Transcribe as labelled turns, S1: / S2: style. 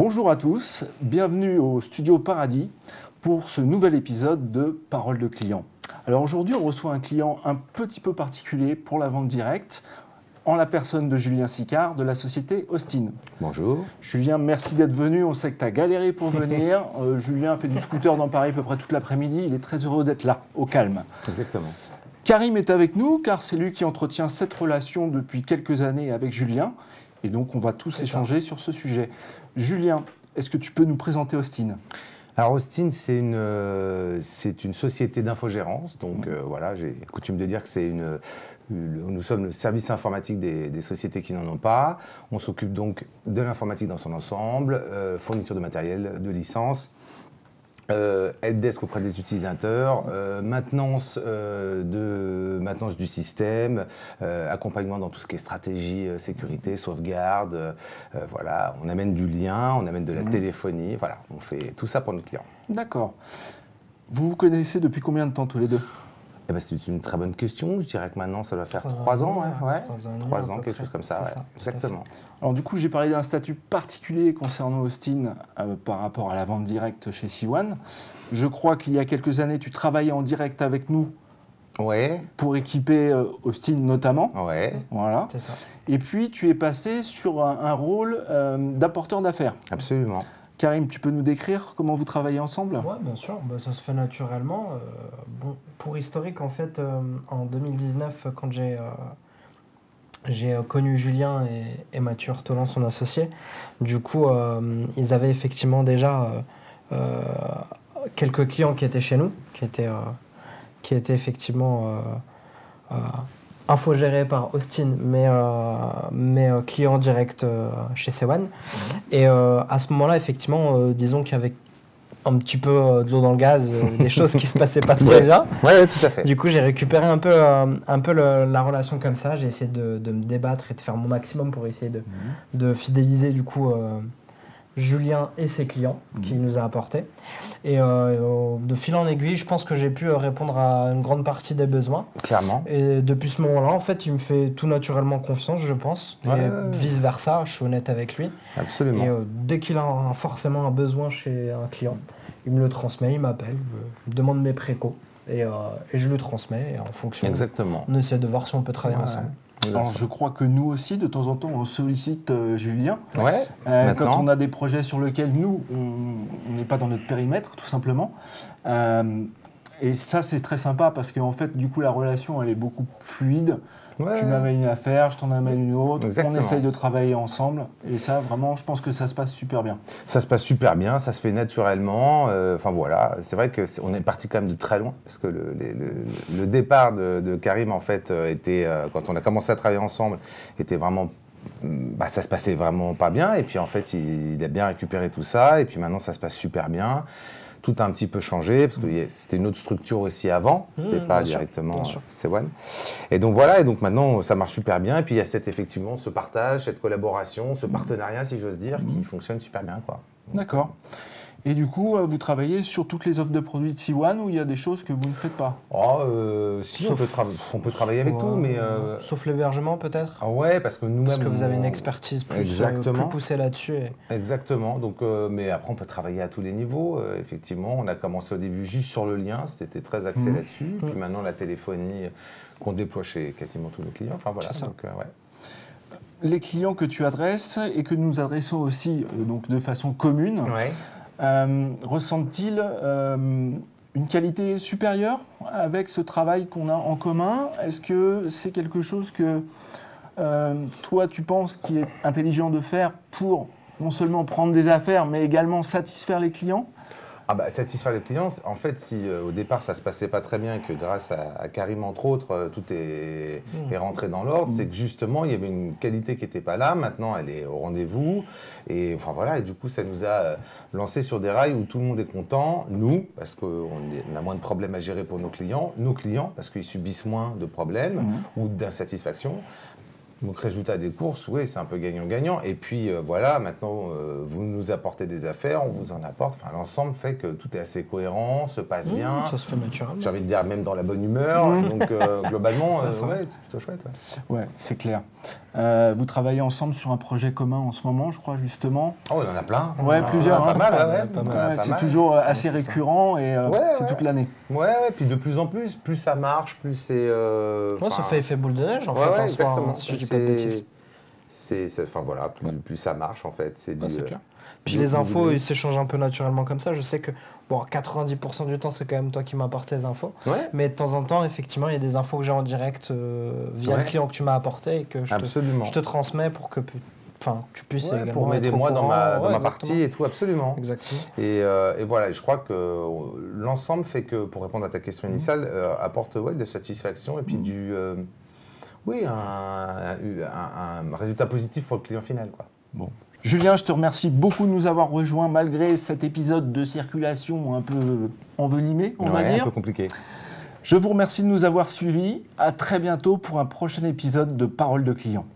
S1: Bonjour à tous, bienvenue au Studio Paradis pour ce nouvel épisode de Parole de client. Alors aujourd'hui, on reçoit un client un petit peu particulier pour la vente directe, en la personne de Julien Sicard de la société Austin.
S2: Bonjour.
S1: Julien, merci d'être venu. On sait que tu as galéré pour venir. Julien a fait du scooter dans Paris à peu près toute l'après-midi. Il est très heureux d'être là, au calme.
S2: Exactement.
S1: Karim est avec nous car c'est lui qui entretient cette relation depuis quelques années avec Julien. Et donc, on va tous échanger sur ce sujet. Julien, est-ce que tu peux nous présenter Austin ?
S2: Alors, Austin, c'est une société d'infogérance. Donc, voilà, j'ai coutume de dire que nous sommes le service informatique des sociétés qui n'en ont pas. On s'occupe donc de l'informatique dans son ensemble, fourniture de matériel, de licences, helpdesk auprès des utilisateurs, maintenance du système, accompagnement dans tout ce qui est stratégie, sécurité, sauvegarde. Voilà, on amène du lien, on amène de la téléphonie. Voilà, on fait tout ça pour nos clients.
S1: D'accord. Vous vous connaissez depuis combien de temps tous les deux ?
S2: Eh ben, c'est une très bonne question. Je dirais que maintenant, ça doit faire 3 ans. Ouais. 3 ans, quelque chose comme ça. Ouais. Exactement.
S1: Alors du coup, j'ai parlé d'un statut particulier concernant Austin par rapport à la vente directe chez C1. Je crois qu'il y a quelques années, tu travaillais en direct avec nous pour équiper Austin notamment.
S2: Ouais.
S1: Voilà.
S3: C'est ça.
S1: Et puis, tu es passé sur un rôle d'apporteur d'affaires.
S2: Absolument.
S1: Karim, tu peux nous décrire comment vous travaillez ensemble ?
S3: Oui, bien sûr, ça se fait naturellement. Bon, pour historique, en fait, en 2019, quand j'ai connu Julien et Mathieu Ortolan, son associé, du coup, ils avaient effectivement déjà quelques clients qui étaient chez nous, qui étaient effectivement infogérés par Austin, mais clients directs chez C1. Et à ce moment-là, effectivement, disons qu'il y avait un petit peu de l'eau dans le gaz, des choses qui se passaient pas très bien.
S2: Ouais, tout à fait.
S3: Du coup, j'ai récupéré un peu la relation comme ça. J'ai essayé de me débattre et de faire mon maximum pour essayer de fidéliser du coup Julien et ses clients qu'il nous a apportés. Et de fil en aiguille, je pense que j'ai pu répondre à une grande partie des besoins.
S2: Clairement.
S3: Et depuis ce moment-là, en fait, il me fait tout naturellement confiance, je pense. Et vice-versa, je suis honnête avec lui.
S2: Absolument.
S3: Et dès qu'il a forcément un besoin chez un client, il me le transmet, il m'appelle, me demande mes précos. Et je le transmets. Et en fonction,
S2: Exactement.
S3: on essaie de voir si on peut travailler ensemble.
S1: Alors, je crois que nous aussi, de temps en temps, on sollicite Julien.
S2: Ouais,
S1: quand on a des projets sur lesquels nous, on n'est pas dans notre périmètre, tout simplement. Et ça, c'est très sympa parce qu'en fait, du coup, la relation, elle est beaucoup fluide. Ouais. Tu m'amènes une affaire, je t'en amène une autre. Exactement. On essaye de travailler ensemble. Et ça, vraiment, je pense que ça se passe super bien.
S2: Ça se passe super bien, ça se fait naturellement. Enfin voilà, c'est vrai qu'on est parti quand même de très loin. Parce que le départ de Karim, en fait, était, quand on a commencé à travailler ensemble, était vraiment... ça se passait vraiment pas bien. Et puis en fait, il a bien récupéré tout ça. Et puis maintenant, ça se passe super bien. Tout a un petit peu changé, parce que c'était une autre structure aussi avant, c'était pas directement C1. Et donc voilà, et donc maintenant ça marche super bien, et puis il y a effectivement ce partage, cette collaboration, ce partenariat, si j'ose dire, qui fonctionne super bien, quoi.
S1: D'accord. Et du coup, vous travaillez sur toutes les offres de produits de C1 ou il y a des choses que vous ne faites pas ?
S2: Si, on peut travailler avec tout, mais...
S3: Sauf l'hébergement, peut-être ?
S2: Ouais, parce que nous-mêmes...
S3: Parce que vous avez une expertise plus poussée là-dessus.
S2: Exactement, donc, mais après on peut travailler à tous les niveaux. Effectivement, on a commencé au début juste sur le lien, c'était très axé là-dessus. Puis maintenant, la téléphonie qu'on déploie chez quasiment tous nos clients. Enfin voilà, donc
S1: Les clients que tu adresses et que nous adressons aussi donc de façon commune...
S2: Ouais.
S1: Ressentent-ils une qualité supérieure avec ce travail qu'on a en commun ? Est-ce que c'est quelque chose que toi tu penses qu'il est intelligent de faire pour non seulement prendre des affaires mais également satisfaire les clients ?
S2: Satisfaire les clients, en fait, si au départ ça se passait pas très bien et que grâce à Karim entre autres, tout est rentré dans l'ordre, c'est que justement il y avait une qualité qui n'était pas là, maintenant elle est au rendez-vous, et enfin voilà, et du coup ça nous a lancé sur des rails où tout le monde est content, nous, parce qu'on a moins de problèmes à gérer pour nos clients parce qu'ils subissent moins de problèmes ou d'insatisfaction. Donc, résultat des courses, oui, c'est un peu gagnant-gagnant. Et puis, voilà, maintenant, vous nous apportez des affaires, on vous en apporte. Enfin, l'ensemble fait que tout est assez cohérent, se passe bien.
S3: Ça se fait naturellement.
S2: J'ai envie de dire, même dans la bonne humeur. Donc, globalement, ouais, c'est plutôt chouette.
S1: Ouais, c'est clair. Vous travaillez ensemble sur un projet commun en ce moment, je crois, justement.
S2: Oh, on en a plein.
S1: Ouais, plusieurs.
S2: Pas mal,
S1: ouais. C'est toujours assez récurrent et c'est toute l'année.
S2: Ouais, puis de plus en plus ça marche, plus c'est...
S3: ça fait effet boule de neige, en fait, en
S2: exactement.
S3: soi, si je dis pas de bêtises.
S2: Enfin voilà, plus ça marche, en fait. C'est
S3: clair. Puis les infos, ils s'échangent un peu naturellement comme ça. Je sais que, 90% du temps, c'est quand même toi qui m'apportes les infos.
S2: Ouais.
S3: Mais de temps en temps, effectivement, il y a des infos que j'ai en direct via le client que tu m'as apporté et que je te transmets pour que tu puisses également
S2: pour m'aider moi dans ma partie et tout, absolument.
S3: Exactement.
S2: Et voilà, je crois que l'ensemble fait que, pour répondre à ta question initiale, apporte de satisfaction et puis un résultat positif pour le client final, quoi.
S1: Bon. Julien, je te remercie beaucoup de nous avoir rejoints malgré cet épisode de circulation un peu envenimé, on va dire.
S2: Un peu compliqué.
S1: Je vous remercie de nous avoir suivis. À très bientôt pour un prochain épisode de Parole de client.